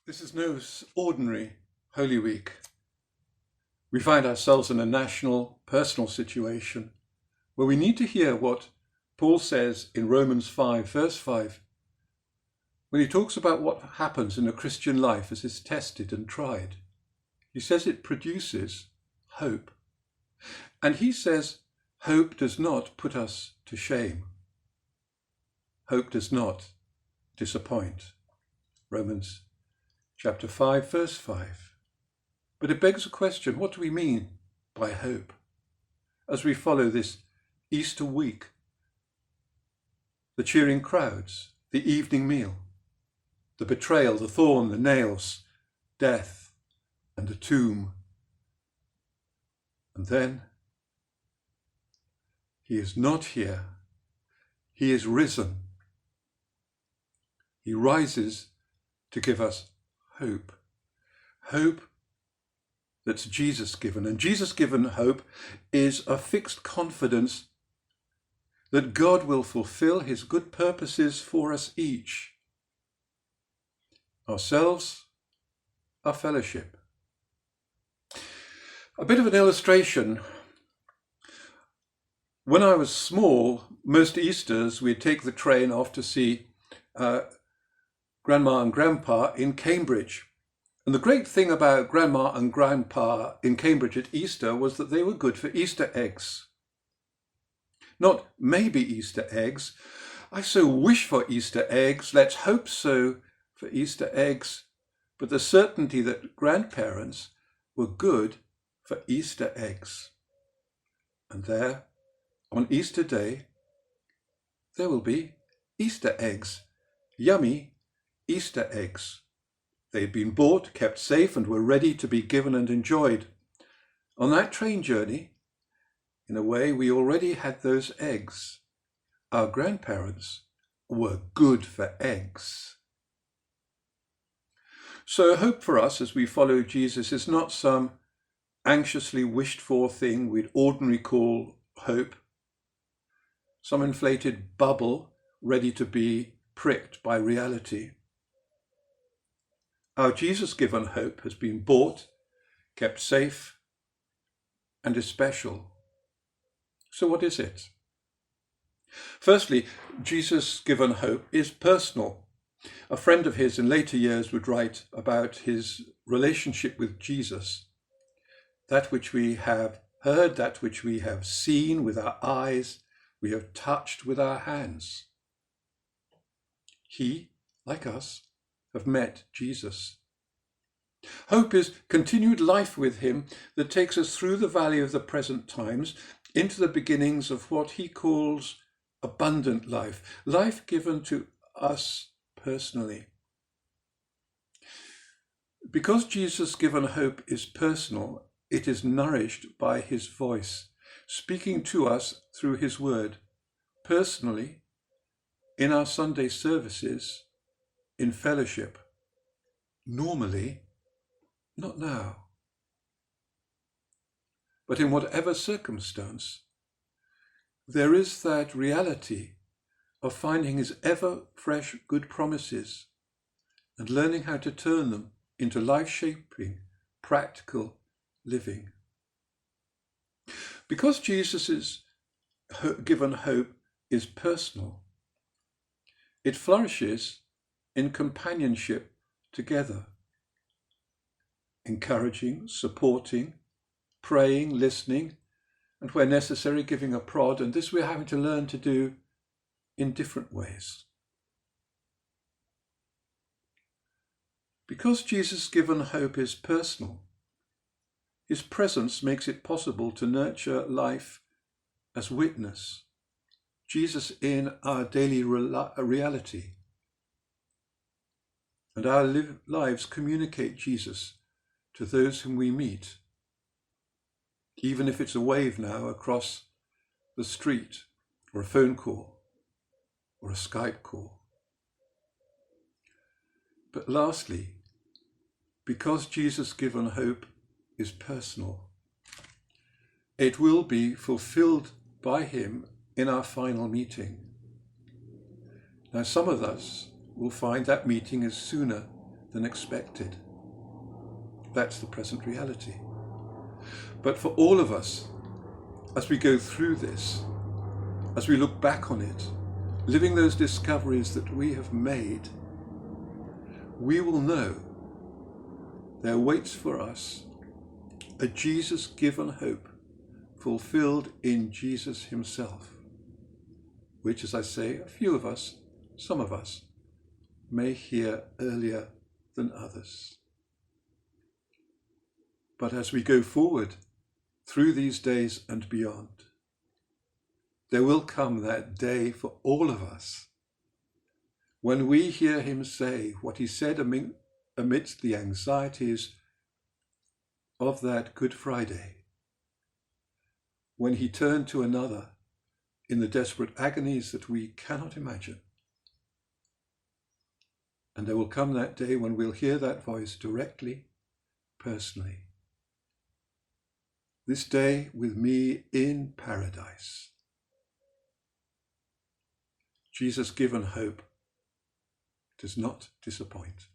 This is no ordinary Holy Week. We find ourselves in a national, personal situation where we need to hear what Paul says in Romans 5, verse 5, when he talks about what happens in a Christian life as it's tested and tried. He says it produces hope. And he says hope does not put us to shame. Hope does not disappoint. Romans chapter 5, verse 5. But it begs a question, what do we mean by hope? As we follow this Easter week, the cheering crowds, the evening meal, the betrayal, the thorn, the nails, death, and the tomb. And then, he is not here. He is risen. He rises to give us hope. Hope that's Jesus given. And Jesus given hope is a fixed confidence that God will fulfill his good purposes for us each. Ourselves, our fellowship. A bit of an illustration. When I was small, most Easters, we'd take the train off to see Grandma and Grandpa in Cambridge. And the great thing about Grandma and Grandpa in Cambridge at Easter was that they were good for Easter eggs. Not maybe Easter eggs. I so wish for Easter eggs. Let's hope so for Easter eggs. But the certainty that grandparents were good for Easter eggs. And there, on Easter Day, there will be Easter eggs. Yummy Easter eggs. They had been bought, kept safe, and were ready to be given and enjoyed. On that train journey, in a way, we already had those eggs. Our grandparents were good for eggs. So hope for us as we follow Jesus is not some anxiously wished for thing we'd ordinarily call hope, some inflated bubble ready to be pricked by reality. Our Jesus-given hope has been bought, kept safe, and is special. So what is it? Firstly, Jesus-given hope is personal. A friend of his in later years would write about his relationship with Jesus, that which we have heard, that which we have seen with our eyes, we have touched with our hands. He, like us, have met Jesus. Hope is continued life with him that takes us through the valley of the present times into the beginnings of what he calls abundant life, life given to us personally. Because Jesus' given hope is personal, it is nourished by his voice, speaking to us through his word, personally, in our Sunday services, in fellowship. Normally, not now. But in whatever circumstance, there is that reality of finding his ever fresh good promises and learning how to turn them into life-shaping, practical living. Because Jesus' given hope is personal, it flourishes in companionship together, encouraging, supporting, praying, listening, and where necessary, giving a prod. And this we're having to learn to do in different ways. Because Jesus' given hope is personal, his presence makes it possible to nurture life as witness, Jesus in our daily reality. And our lives communicate Jesus to those whom we meet, even if it's a wave now across the street, or a phone call, or a Skype call. But lastly, because Jesus' given hope is personal, it will be fulfilled by him in our final meeting. Now, some of us will find that meeting is sooner than expected. That's the present reality. But for all of us, as we go through this, as we look back on it, living those discoveries that we have made, we will know there waits for us a Jesus-given hope fulfilled in Jesus himself, which, as I say, a few of us, some of us, may hear earlier than others. But as we go forward through these days and beyond, there will come that day for all of us when we hear him say what he said amidst the anxieties of that Good Friday, when he turned to another in the desperate agonies that we cannot imagine. And there will come that day when we'll hear that voice directly, personally. This day with me in paradise. Jesus' given hope does not disappoint.